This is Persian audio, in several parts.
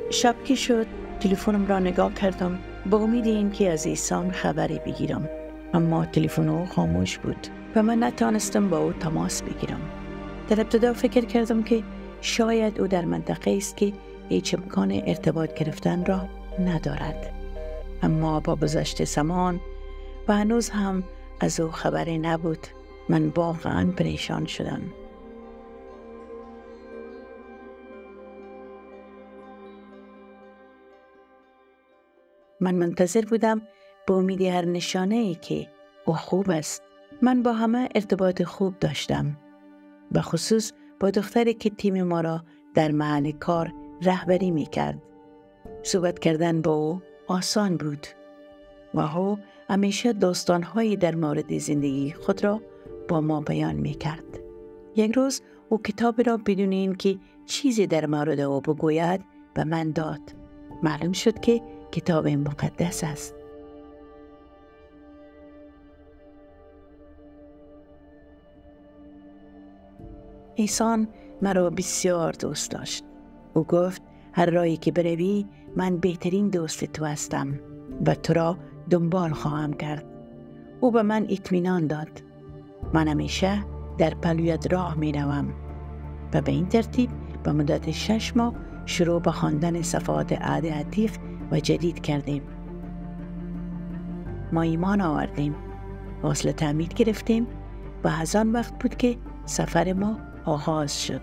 شب که شد تلفنم را نگاه کردم با امید اینکه از ایسان خبری بگیرم، اما تلفن او خاموش بود و من نتانستم با او تماس بگیرم. در ابتدا فکر کردم که شاید او در منطقه است که هیچ امکان ارتباط گرفتن را ندارد، اما با گذشت زمان و هنوز هم از او خبری نبود. من واقعا پریشان شدم. من منتظر بودم به امید هر نشانه‌ای که او خوب است. من با همه ارتباط خوب داشتم، به خصوص با دختری که تیم ما را در محل کار رهبری می‌کرد. صحبت کردن با او آسان بود و او همیشه داستان‌هایی در مورد زندگی خود را با ما بیان می‌کرد. یک روز او کتاب را بدون اینکه چیزی در مورد او بگوید به من داد. معلوم شد که کتاب مقدس است. ایسان مرا بسیار دوست داشت. او گفت هر راهی که بروی من بهترین دوست تو هستم و تو را دنبال خواهم کرد. او به من اطمینان داد. من همیشه در پلویت راه می روم و به این ترتیب به مدت 6 ماه شروع به خواندن صفحات عهد عتیق و جدید کردیم. ما ایمان آوردیم، حوصله تعمید گرفتیم و از آن وقت بود که سفر ما آغاز شد.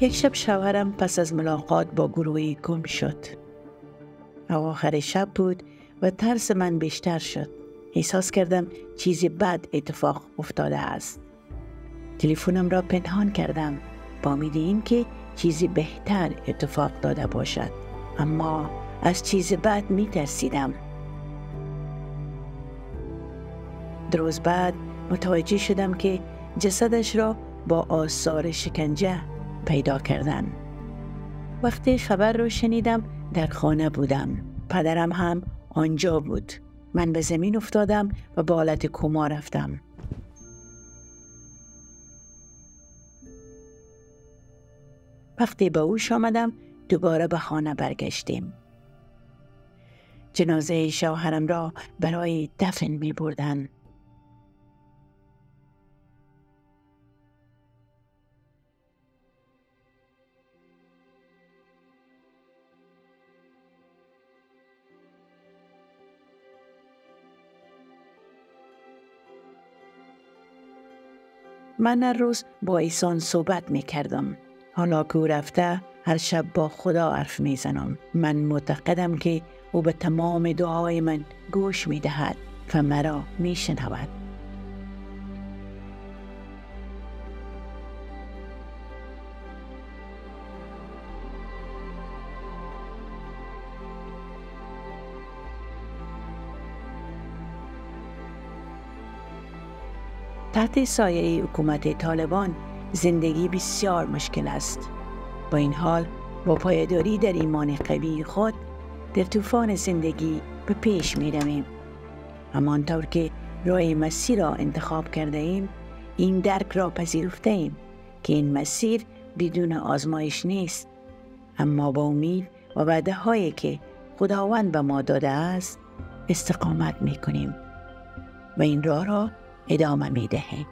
یک شب شوهرم پس از ملاقات با گروهی گم شد. آخر شب بود و ترس من بیشتر شد. احساس کردم چیزی بد اتفاق افتاده است. تلفنم را پنهان کردم با امید اینکه چیزی بهتر اتفاق داده باشد، اما از چیز بد می ترسیدم. 2 روز بعد متوجه شدم که جسدش را با آثار شکنجه پیدا کردن. وقتی خبر رو شنیدم در خانه بودم. پدرم هم آنجا بود. من به زمین افتادم و به حالت کما رفتم. وقتی به هوش آمدم دوباره به خانه برگشتیم. جنازه شوهرم را برای دفن می بردن. من هر روز با ایسان صحبت می کردم. حالا که او رفته هر شب با خدا حرف می زنم. من معتقدم که او به تمام دعای من گوش می دهد و مرا می شنود. تحت سایه حکومت طالبان زندگی بسیار مشکل است. با این حال با پایداری در ایمان قوی خود در طوفان زندگی به پیش می رویم. همانطور که راه مسیر را انتخاب کرده ایم، این درک را پذیرفته ایم که این مسیر بدون آزمایش نیست، اما با امید و وعده هایی که خداوند به ما داده است استقامت می کنیم و این راه را ادامه می دهیم.